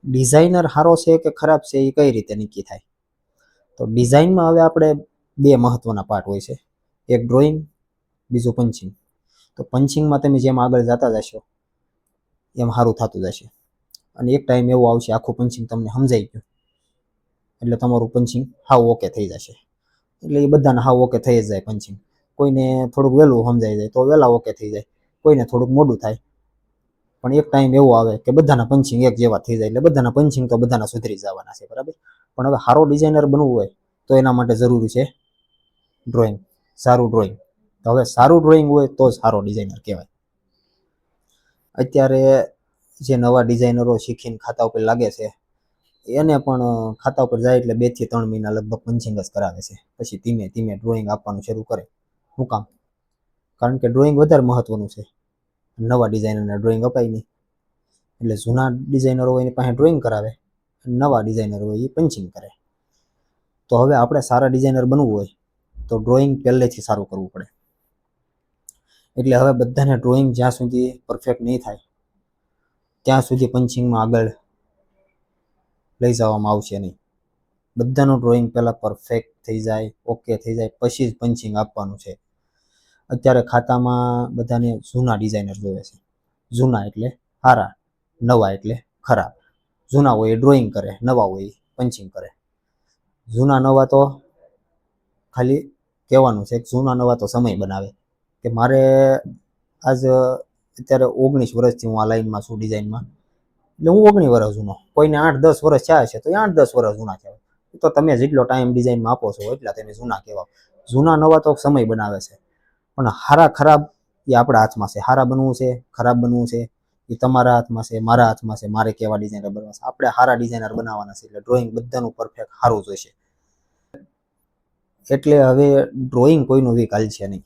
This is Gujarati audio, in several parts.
ડિઝાઇનર સારો છે કે ખરાબ છે એ કઈ રીતે નક્કી થાય? તો ડિઝાઇનમાં હવે આપણે બે મહત્વના પાર્ટ હોય છે, એક ડ્રોઈંગ, બીજું પંચિંગ. તો પંચિંગમાં તમે જેમ આગળ જતા જશો એમ સારું થતું જશે, અને એક ટાઈમ એવો આવશે આખું પંચિંગ તમને સમજાઈ ગયું એટલે તમારું પંચિંગ હાવ ઓકે થઈ જશે. એટલે એ બધાને હાવ ઓકે થઈ જ જાય પંચિંગ. કોઈને થોડુંક વહેલું સમજાઈ જાય તો વહેલા ઓકે થઈ જાય, કોઈને થોડુંક મોડું થાય, પણ એક ટાઈમ એવો આવે કે બધાના પંચિંગ એક જેવા થઈ જાય. એટલે બધાના પંચિંગ તો બધાના સુધરી જવાના છે, બરાબર. પણ હવે સારો ડિઝાઇનર બનવું હોય તો એના માટે જરૂરી છે ડ્રોઈંગ, સારું ડ્રોઈંગ. તો હવે સારું ડ્રોઈંગ હોય તો જ સારો ડિઝાઇનર કહેવાય. અત્યારે જે નવા ડિઝાઇનરો શીખીને ખાતા ઉપર લાગે છે એને પણ ખાતા ઉપર જાય એટલે 2 થી 3 મહિના લગભગ પંચિંગ જ કરાવે છે, પછી ધીમે ધીમે ડ્રોઈંગ આપવાનું શરૂ કરે. શું કામ? કારણ કે ડ્રોઈંગ વધારે મહત્વનું છે, નવા ડિઝાઇનરને ડ્રોઈંગ અપાય નહીં. એટલે જૂના ડિઝાઇનરો હોય એની પાસે ડ્રોઈંગ કરાવે, નવા ડિઝાઇનર હોય એ પંચિંગ કરે. તો હવે આપણે સારા ડિઝાઇનર બનવું હોય તો ડ્રોઈંગ પહેલેથી સારું કરવું પડે. એટલે હવે બધાને ડ્રોઈંગ જ્યાં સુધી પરફેક્ટ નહીં થાય ત્યાં સુધી પંચિંગમાં આગળ લઈ જવામાં આવશે નહીં. બધાનું ડ્રોઈંગ પહેલાં પરફેક્ટ થઈ જાય, ઓકે થઈ જાય, પછી જ પંચિંગ આપવાનું છે. અત્યારે ખાતામાં બધાને જૂના ડિઝાઇનર જોવે છે. જૂના એટલે સારા, નવા એટલે ખરાબ. જૂના હોય એ ડ્રોઈંગ કરે, નવા હોય એ પંચિંગ કરે. જૂના નવા તો ખાલી કહેવાનું છે, જૂના નવા તો સમય બનાવે. કે મારે આજ અત્યારે 19 વર્ષથી હું આ લાઈનમાં છું ડિઝાઇનમાં, એટલે હું 19 વર્ષ જૂનો. કોઈને 8-10 વર્ષ થયા છે તો એ 8-10 વર્ષ જૂના કહેવાય. તો તમે જેટલો ટાઈમ ડિઝાઇનમાં આપો છો એટલા તમે જૂના કહેવાય. જૂના નવા તો સમય બનાવે છે, પણ સારા ખરાબ એ આપણા હાથમાં છે. સારા બનવું છે, ખરાબ બનવું છે એ તમારા હાથમાં છે, મારા હાથમાં છે. મારે કેવા ડિઝાઇનર બનવા છે, આપણે સારા ડિઝાઇનર બનાવવાના છે. એટલે ડ્રોઈંગ બધાનું પરફેક્ટ સારું જોઈશે. એટલે હવે ડ્રોઈંગ કોઈનું વિકાલ છે નહીં.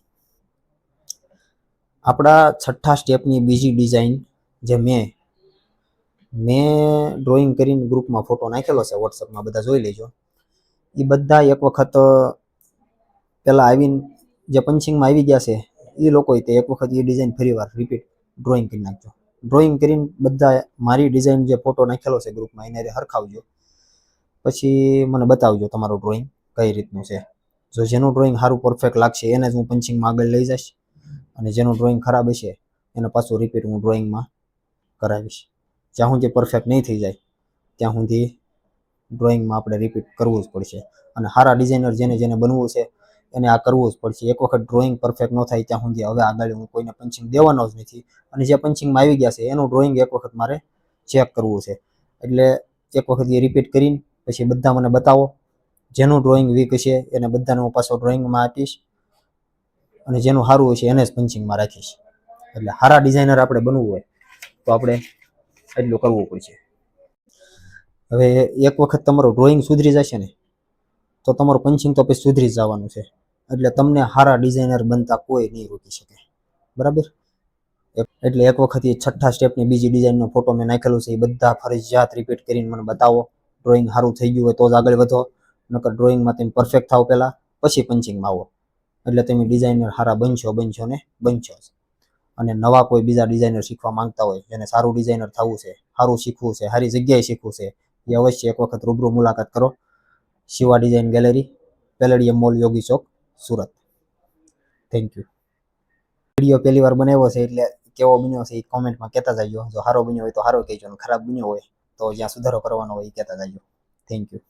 આપણા 6થા સ્ટેપની બીજી ડિઝાઇન જે મેં ડ્રોઈંગ કરીને ગ્રુપમાં ફોટો નાખેલો છે, વોટ્સઅપમાં બધા જોઈ લેજો. એ બધા એક વખત પહેલાં આવીને જે પંચિંગમાં આવી ગયા છે એ લોકોએ તે એક વખત એ ડિઝાઇન ફરીવાર રિપીટ ડ્રોઈંગ કરી નાખજો. ડ્રોઈંગ કરીને બધા મારી ડિઝાઇન જે ફોટો નાખેલો છે ગ્રુપમાં એને હરખાવજો, પછી મને બતાવજો તમારું ડ્રોઈંગ કઈ રીતનું છે. જો જેનું ડ્રોઈંગ સારું પરફેક્ટ લાગશે એને જ હું પંચિંગમાં આગળ લઈ જઈશ, અને જેનું ડ્રોઈંગ ખરાબ હશે એને પાછું રિપીટ હું ડ્રોઈંગમાં કરાવીશ. જ્યાં સુધી પરફેક્ટ નહીં થઈ જાય ત્યાં સુધી ડ્રોઈંગમાં આપણે રિપીટ કરવું જ પડશે. અને સારા ડિઝાઇનર જેને જેને બનવું છે એને આ કરવું જ પડશે. એક વખત ડ્રોઈંગ પરફેક્ટ ન થાય ત્યાં સુધી હવે આગળ હું કોઈને પંચિંગ દેવાનો જ નથી. અને જે પંચિંગમાં આવી ગયા છે એનું ડ્રોઈંગ એક વખત મારે ચેક કરવું છે. એટલે એક વખત એ રિપીટ કરીને પછી બધા મને બતાવો. જેનું ડ્રોઈંગ વીક હશે એને બધાને હું પાછો ડ્રોઈંગમાં આપીશ, અને જેનું સારું હશે એને જ પંચિંગમાં રાખીશ. એટલે સારા ડિઝાઇનર આપણે બનવું હોય તો આપણે એટલું કરવું પડશે. હવે એક વખત તમારું ડ્રોઈંગ સુધરી જશે ને તો તમારું પંચિંગ તો પછી સુધરી જવાનું છે. એટલે તમને સારા ડિઝાઇનર બનતા કોઈ નહીં રોકી શકે, બરાબર. એટલે એક વખત એ 6થા સ્ટેપની બીજી ડિઝાઇનનો ફોટો મેં નાખેલો છે એ બધા ફરજિયાત રિપીટ કરીને મને બતાવો. ડ્રોઈંગ સારું થઈ ગયું હોય તો જ આગળ વધો, નકર ડ્રોઈંગમાં તમે પરફેક્ટ થાવ પહેલાં, પછી પંચિંગમાં આવો. એટલે તમે ડિઝાઇનર સારા બનશો ને બનશો જ. અને નવા કોઈ બીજા ડિઝાઇનર શીખવા માંગતા હોય, જેને સારું ડિઝાઇનર થવું છે, સારું શીખવું છે, સારી જગ્યાએ શીખવું છે, એ અવશ્ય એક વખત રૂબરૂ મુલાકાત કરો. Shiva design gallery, Palladium mall, Yogi Chowk, Surat. Thank you. Video પહેલી વાર બનાવ્યો છે એટલે કેવો બન્યો છે એ કોમેન્ટમાં કહેતા જજો. જો સારો બન્યો હોય તો સારો કહેજો, અને ખરાબ બન્યો હોય તો જ્યાં સુધારો કરવાનો હોય એ કહેતા જજો. Thank you.